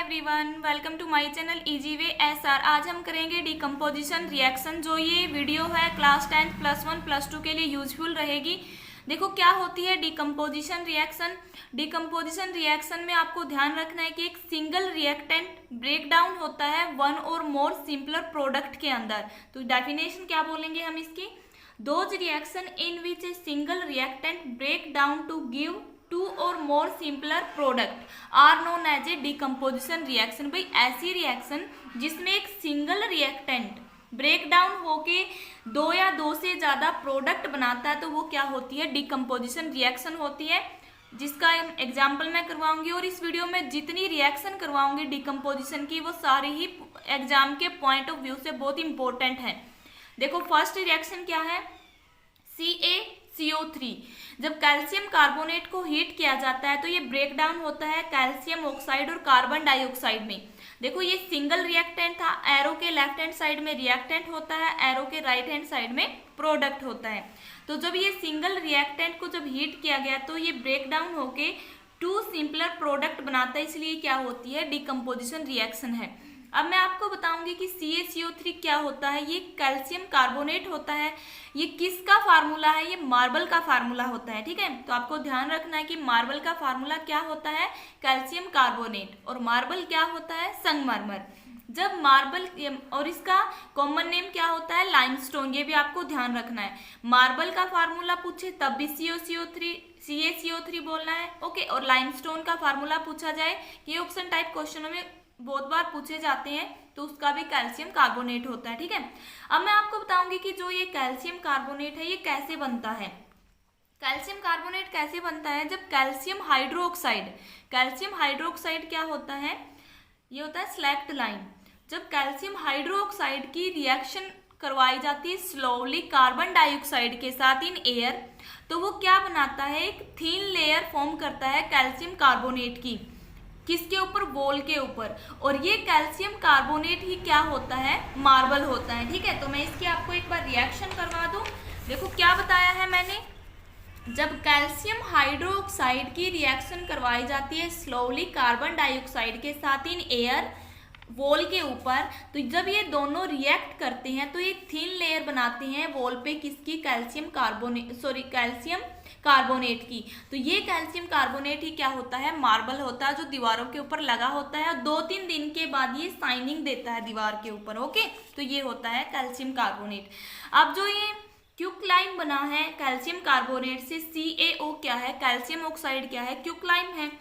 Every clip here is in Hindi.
Everyone, welcome to my channel easy way SR. आज हम करेंगे डिकम्पोजिशन रिएक्शन। जो ये वीडियो है क्लास 10 +1 +2 के लिए यूजफुल रहेगी। देखो क्या होती है डिकम्पोजिशन रिएक्शन। डिकम्पोजिशन रिएक्शन में आपको ध्यान रखना है कि एक सिंगल रिएक्टेंट ब्रेक डाउन होता है वन और मोर सिंपलर प्रोडक्ट के अंदर। तो डेफिनेशन क्या बोलेंगे हम इसकी, those reaction in which a single reactant break down to give two और more simpler product are known as a decomposition reaction. भाई ऐसी रिएक्शन जिसमें एक सिंगल रिएक्टेंट ब्रेक डाउन होके दो या दो से ज्यादा प्रोडक्ट बनाता है तो वो क्या होती है, डिकम्पोजिशन रिएक्शन होती है, जिसका एग्जाम्पल मैं करवाऊंगी। और इस वीडियो में जितनी रिएक्शन करवाऊंगी डिकम्पोजिशन की वो सारी ही एग्जाम के पॉइंट ऑफ व्यू से बहुत इंपॉर्टेंट है। देखो फर्स्ट रिएक्शन क्या है, CaCO3। जब कैल्शियम कार्बोनेट को हीट किया जाता है तो ये ब्रेक डाउन होता है कैल्शियम ऑक्साइड और कार्बन डाइऑक्साइड में। देखो ये सिंगल रिएक्टेंट था, एरो के लेफ्ट हैंड साइड में रिएक्टेंट होता है, एरो के राइट हैंड साइड में प्रोडक्ट होता है। तो जब ये सिंगल रिएक्टेंट को जब हीट किया गया तो ये ब्रेक डाउन होके टू सिंपलर प्रोडक्ट बनाता है, इसलिए क्या होती है, डिकम्पोजिशन रिएक्शन है। अब मैं आपको बताऊंगी कि CaCO3 क्या होता है। ये कैल्शियम कार्बोनेट होता है। ये किसका फार्मूला है, ये मार्बल का फार्मूला होता है। ठीक है, तो आपको ध्यान रखना है कि मार्बल का फार्मूला क्या होता है, कैल्शियम कार्बोनेट, और मार्बल क्या होता है, संगमरमर। जब मार्बल और इसका कॉमन नेम क्या होता है, लाइमस्टोन, ये भी आपको ध्यान रखना है। मार्बल का फार्मूला पूछे तब भी CaCO3 बोलना है। ओके, और लाइमस्टोन का फार्मूला पूछा जाए, ये ऑप्शन टाइप क्वेश्चनों में बहुत बार पूछे जाते हैं, तो उसका भी कैल्शियम कार्बोनेट होता है। ठीक है, अब मैं आपको बताऊंगी कि जो ये कैल्शियम कार्बोनेट है ये कैसे बनता है। कैल्शियम कार्बोनेट कैसे बनता है, जब कैल्शियम हाइड्रोक्साइड क्या होता है, ये होता है स्लैक्ड लाइन। जब कैल्शियम हाइड्रोक्साइड की रिएक्शन करवाई जाती है स्लोली कार्बन डाइऑक्साइड के साथ इन एयर, तो वो क्या बनाता है, एक थिन लेयर फॉर्म करता है कैल्शियम कार्बोनेट की। किसके ऊपर, वॉल के ऊपर। और ये कैल्शियम कार्बोनेट ही क्या होता है, मार्बल होता है। ठीक है, तो मैं इसकी आपको एक बार रिएक्शन करवा दूं। देखो क्या बताया है मैंने, जब कैल्शियम हाइड्रोक्साइड की रिएक्शन करवाई जाती है स्लोली कार्बन डाइऑक्साइड के साथ इन एयर वॉल के ऊपर, तो जब ये दोनों रिएक्ट करते हैं तो एक थिन लेयर बनाते हैं वॉल पे, किसकी, कैल्शियम कार्बोनेट की। तो ये कैल्शियम कार्बोनेट ही क्या होता है, मार्बल होता है, जो दीवारों के ऊपर लगा होता है और 2-3 दिन के बाद ये शाइनिंग देता है दीवार के ऊपर। ओके, तो ये होता है कैल्शियम कार्बोनेट। अब जो ये क्यूक्लाइम बना है कैल्शियम कार्बोनेट से, CaO क्या है, कैल्शियम ऑक्साइड क्या है, क्यूक्लाइम है।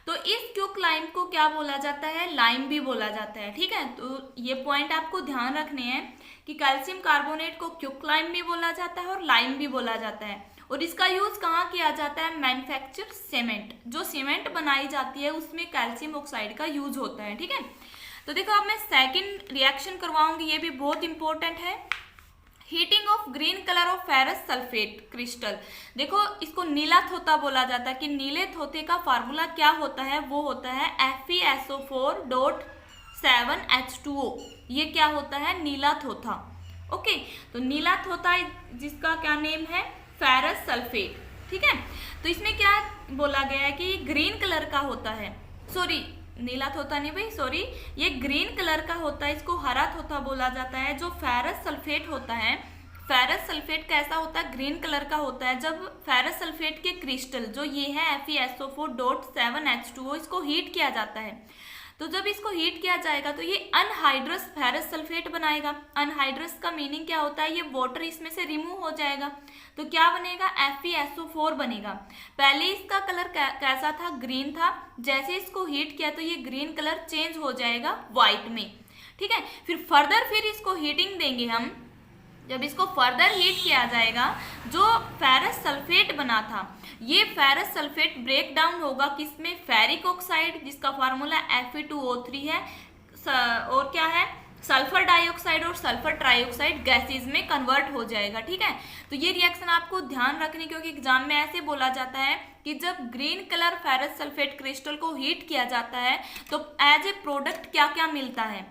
तो इस क्यूक्लाइम को क्या बोला जाता है, लाइम भी बोला जाता है। ठीक है, तो ये पॉइंट आपको ध्यान रखने हैं कि कैल्शियम कार्बोनेट को क्यूक्लाइम भी बोला जाता है और लाइम भी बोला जाता है। और इसका यूज कहाँ किया जाता है, मैन्युफैक्चर सीमेंट, जो सीमेंट बनाई जाती है उसमें कैल्शियम ऑक्साइड का यूज होता है। ठीक है, तो देखो अब मैं सेकंड रिएक्शन करवाऊंगी, ये भी बहुत इंपॉर्टेंट है। Heating of green colour of ferrous sulphate crystal. देखो इसको नीला थोथा बोला जाता है कि नीले थोथे का फार्मूला क्या होता है, वो होता है FeSO4.7H2O। ये क्या होता है, नीला थोथा। ओके, तो नीला थोथा जिसका क्या नेम है, फेरस सल्फेट। ठीक है, तो इसमें क्या बोला गया है कि ग्रीन कलर का होता है, सॉरी नीला थोथा नहीं भाई, सॉरी, ये ग्रीन कलर का होता है, इसको हरा थोथा बोला जाता है। जो फेरस सल्फेट होता है, फेरस सल्फेट कैसा होता है, ग्रीन कलर का होता है। जब फेरस सल्फेट के क्रिस्टल जो ये है FeSO4.7H2O, इसको हीट किया जाता है, तो जब इसको हीट किया जाएगा तो ये अनहाइड्रस फेरस सल्फेट बनाएगा। अनहाइड्रस का मीनिंग क्या होता है, ये वाटर इसमें से रिमूव हो जाएगा, तो क्या बनेगा, FeSO4 बनेगा। पहले इसका कलर कैसा था, ग्रीन था, जैसे इसको हीट किया तो ये ग्रीन कलर चेंज हो जाएगा व्हाइट में। ठीक है, फिर इसको हीटिंग देंगे हम। जब इसको फर्दर हीट किया जाएगा, जो फेरस सल्फेट बना था, ये फेरस सल्फेट ब्रेक डाउन होगा किसमें, फेरिक ऑक्साइड, जिसका फार्मूला Fe2O3 है, और क्या है, सल्फर डाइऑक्साइड और सल्फर ट्राइऑक्साइड गैसेज में कन्वर्ट हो जाएगा। ठीक है, तो ये रिएक्शन आपको ध्यान रखनी, क्योंकि एग्जाम में ऐसे बोला जाता है कि जब green colour ferrous sulphate crystal को हीट किया जाता है तो एज ए प्रोडक्ट क्या क्या मिलता है,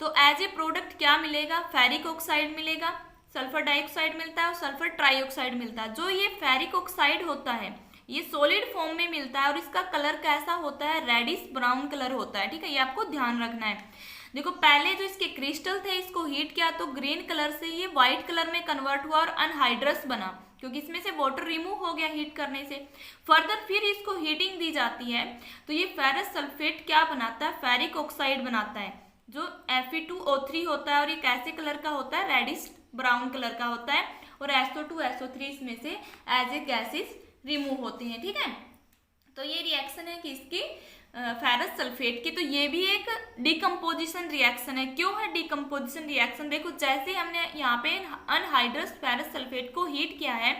तो एज ए प्रोडक्ट क्या मिलेगा, फेरिक ऑक्साइड मिलेगा, सल्फर डाइऑक्साइड मिलता है और सल्फर ट्राइऑक्साइड मिलता है। जो ये फेरिक ऑक्साइड होता है, ये सॉलिड फॉर्म में मिलता है और इसका कलर कैसा होता है, रेडिश ब्राउन कलर होता है, ठीक है, ये आपको ध्यान रखना है। देखो पहले जो इसके क्रिस्टल थे इसको हीट किया तो ग्रीन कलर से ये व्हाइट कलर में कन्वर्ट हुआ और अनहाइड्रस बना, क्योंकि इसमें से वाटर रिमूव हो गया हीट करने से। फर्दर फिर इसको हीटिंग दी जाती है तो ये फेरस सल्फेट क्या बनाता है, फेरिक ऑक्साइड बनाता है, जो Fe2O3 होता है और ये कैसे कलर का होता है, रेडिश ब्राउन कलर का होता है, और SO2 SO3 इसमें से एज ए गैसेस रिमूव होते हैं, ठीक है। तो ये रिएक्शन है किसकी, फेरस सल्फेट की। तो ये भी एक डिकम्पोजिशन रिएक्शन है। क्यों है डिकम्पोजिशन रिएक्शन, देखो जैसे हमने यहाँ पे अनहाइड्रस फेरस सल्फेट को हीट किया है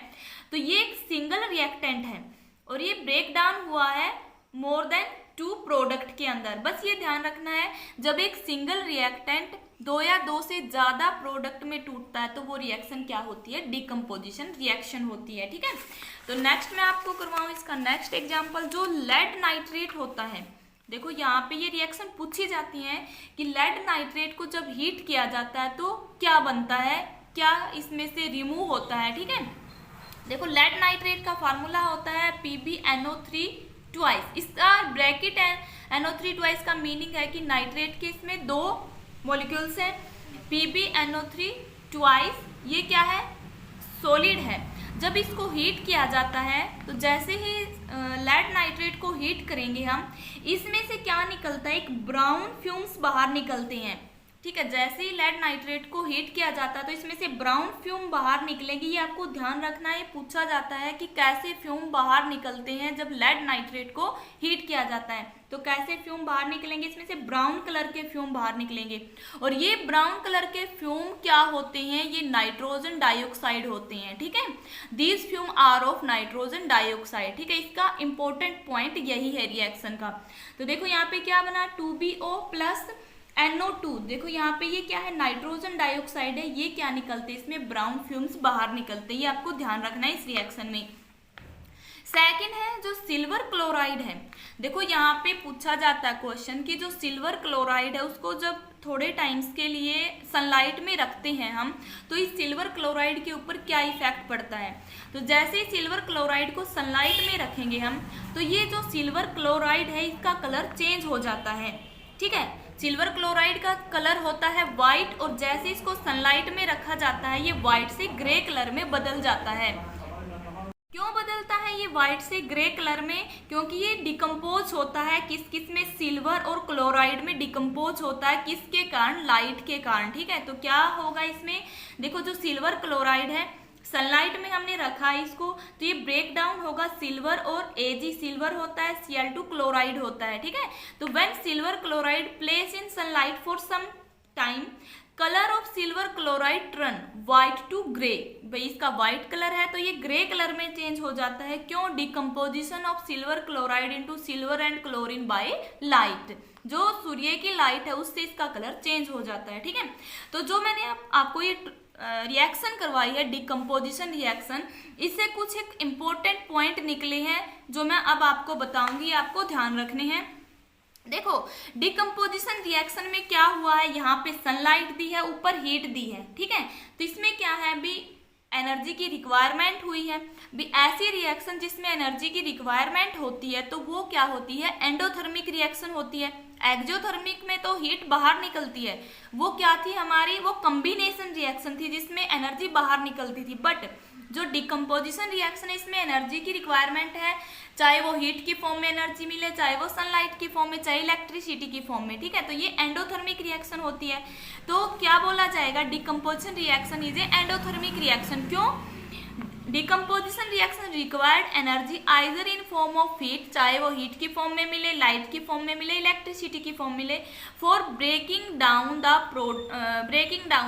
तो ये एक सिंगल रिएक्टेंट है और ये ब्रेक डाउन हुआ है मोर देन 2 प्रोडक्ट के अंदर। बस ये ध्यान रखना है, जब एक सिंगल रिएक्टेंट 2 या 2 से ज्यादा प्रोडक्ट में टूटता है तो वो रिएक्शन क्या होती है, डिकम्पोजिशन रिएक्शन होती है, ठीक है। तो नेक्स्ट मैं आपको करवाऊं इसका नेक्स्ट एग्जांपल, जो लेड नाइट्रेट होता है। देखो यहाँ पे ये रिएक्शन पूछी जाती है कि लेड नाइट्रेट को जब हीट किया जाता है तो क्या बनता है, क्या इसमें से रिमूव होता है, ठीक है। देखो लेड नाइट्रेट का फार्मूला होता है PbNO3 ट्वाइस। इसका ब्रैकेट NO3 ट्वाइस का मीनिंग है कि नाइट्रेट के इसमें 2 मॉलिक्यूल्स हैं, PbNO3 ट्वाइस, ये क्या है, सॉलिड है। जब इसको हीट किया जाता है तो जैसे ही लेड नाइट्रेट को हीट करेंगे हम, इसमें से क्या निकलता है, एक ब्राउन फ्यूम्स बाहर निकलते हैं, ठीक है। जैसे ही लेड नाइट्रेट को हीट किया जाता है तो इसमें से ब्राउन फ्यूम बाहर निकलेगी। ये आपको ध्यान रखना है, पूछा जाता है कि कैसे फ्यूम बाहर निकलते हैं जब लेड नाइट्रेट को हीट किया जाता है, तो कैसे फ्यूम बाहर निकलेंगे, इसमें से ब्राउन कलर के फ्यूम बाहर निकलेंगे। और ये ब्राउन कलर के फ्यूम क्या होते हैं, ये नाइट्रोजन डाइऑक्साइड होते हैं, ठीक है। These fume are of nitrogen dioxide, ठीक है। इसका इंपॉर्टेंट पॉइंट यही है रिएक्शन का। तो देखो यहाँ पे क्या बना, 2BO प्लस NO2, देखो यहाँ पे ये क्या है, नाइट्रोजन डाइऑक्साइड है, ये क्या निकलते हैं, इसमें ब्राउन फ्यूम्स बाहर निकलते हैं, ये आपको ध्यान रखना है इस रिएक्शन में। सेकंड है जो सिल्वर क्लोराइड है। देखो यहाँ पे पूछा जाता है क्वेश्चन कि जो सिल्वर क्लोराइड है उसको जब थोड़े टाइम्स के लिए सनलाइट में रखते हैं हम, तो इस सिल्वर क्लोराइड के ऊपर क्या इफेक्ट पड़ता है। तो जैसे ही सिल्वर क्लोराइड को सनलाइट में रखेंगे हम, तो ये जो सिल्वर क्लोराइड है इसका कलर चेंज हो जाता है, ठीक है। सिल्वर क्लोराइड का कलर होता है व्हाइट, और जैसे इसको सनलाइट में रखा जाता है ये व्हाइट से ग्रे कलर में बदल जाता है। क्यों बदलता है ये व्हाइट से ग्रे कलर में, क्योंकि ये डिकम्पोज होता है किस किस में, सिल्वर और क्लोराइड में डिकम्पोज होता है, किसके कारण, लाइट के कारण, ठीक है। तो क्या होगा इसमें, देखो जो सिल्वर क्लोराइड है सनलाइट में हमने रखा है इसको, तो ये ब्रेक डाउन होगा सिल्वर और Ag सिल्वर होता है, Cl2 क्लोराइड होता है, ठीक है। तो when silver chloride place in sunlight for some time, colour of silver chloride turn white to grey, भाई इसका व्हाइट कलर है तो ये ग्रे कलर में चेंज हो जाता है। क्यों, decomposition of silver chloride into silver and chlorine by light, जो सूर्य की लाइट है उससे इसका कलर चेंज हो जाता है, ठीक है। तो जो मैंने आपको ये रिएक्शन करवाई है डिकम्पोजिशन रिएक्शन, इससे कुछ एक इम्पोर्टेंट पॉइंट निकले हैं जो मैं अब आपको बताऊंगी, आपको ध्यान रखने हैं। देखो डिकम्पोजिशन रिएक्शन में क्या हुआ है, यहाँ पे सनलाइट दी है, ऊपर हीट दी है, ठीक है। तो इसमें क्या है, भी एनर्जी की रिक्वायरमेंट हुई है। भी ऐसी रिएक्शन जिसमें एनर्जी की रिक्वायरमेंट होती है तो वो क्या होती है, एंडोथर्मिक रिएक्शन होती है। एक्सोथर्मिक में तो हीट बाहर निकलती है, वो क्या थी हमारी, वो कॉम्बिनेशन रिएक्शन थी जिसमें एनर्जी बाहर निकलती थी। बट जो डिकम्पोजिशन रिएक्शन है इसमें एनर्जी की रिक्वायरमेंट है, चाहे वो हीट की फॉर्म में एनर्जी मिले, चाहे वो सनलाइट की फॉर्म में, चाहे इलेक्ट्रिसिटी की फॉर्म में, ठीक है। तो ये एंडोथर्मिक रिएक्शन होती है। तो क्या बोला जाएगा, decomposition reaction is a endothermic reaction. क्यों, decomposition reaction required energy either in form of heat, चाहे वो हीट की फॉर्म में मिले, लाइट की फॉर्म में मिले, इलेक्ट्रिसिटी की फॉर्म मिले, for breaking down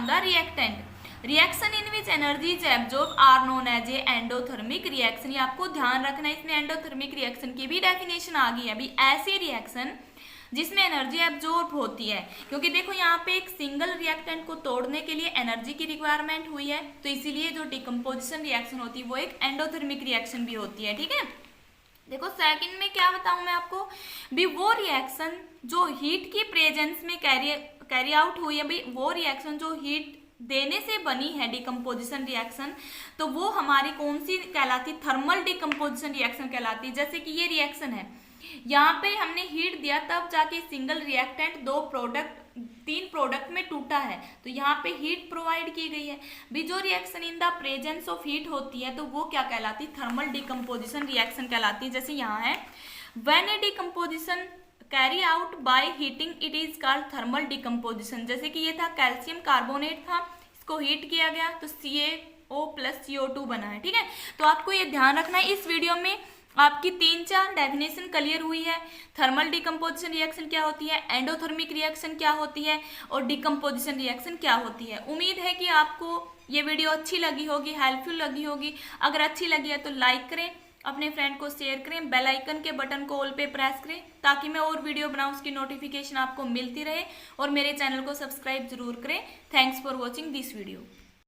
the reactant. Reaction in which energy is absorb are known as a endothermic reaction. ये आपको ध्यान रखना है, इसमें एंडोथर्मिक रिएक्शन की भी डेफिनेशन आ गई है। अभी ऐसी रिएक्शन जिसमें एनर्जी एब्जॉर्ब होती है, क्योंकि देखो यहाँ पे एक सिंगल रिएक्टेंट को तोड़ने के लिए एनर्जी की रिक्वायरमेंट हुई है, तो इसीलिए जो डिकम्पोजिशन रिएक्शन होती है वो एक एंडोथर्मिक रिएक्शन भी होती है, ठीक है। देखो सेकंड में क्या बताऊं मैं आपको, भी वो रिएक्शन जो हीट की प्रेजेंस में कैरी आउट हुई है, भाई वो रिएक्शन जो हीट देने से बनी है डिकम्पोजिशन रिएक्शन, तो वो हमारी कौन सी कहलाती, थर्मल डिकम्पोजिशन रिएक्शन कहलाती। जैसे कि ये रिएक्शन है, यहाँ पे हमने हीट दिया तब जाके सिंगल रिएक्टेंट 3 प्रोडक्ट में टूटा है, तो यहाँ पे हीट प्रोवाइड की गई है। भी जो reaction in the presence of heat होती है तो वो क्या कहलाती, थर्मल डिकम्पोजिशन रिएक्शन कहलाती है। जैसे यहाँ है, when A decomposition carry out by heating it is called thermal decomposition. जैसे कि ये था कैल्शियम कार्बोनेट था, इसको हीट किया गया तो CaO + CO2 बना है। ठीक है, तो आपको ये ध्यान रखना है। इस वीडियो में आपकी 3-4 डेफिनेशन क्लियर हुई है। थर्मल डिकम्पोजिशन रिएक्शन क्या होती है, एंडोथर्मिक रिएक्शन क्या होती है, और डिकम्पोजिशन रिएक्शन क्या होती है। उम्मीद है कि आपको ये वीडियो अच्छी लगी होगी, हेल्पफुल लगी होगी। अगर अच्छी लगी है तो लाइक करें, अपने फ्रेंड को शेयर करें, बेल आइकन के बटन को ऑल पे प्रेस करें ताकि मैं और वीडियो बनाऊं उसकी नोटिफिकेशन आपको मिलती रहे, और मेरे चैनल को सब्सक्राइब जरूर करें। Thanks for watching this video.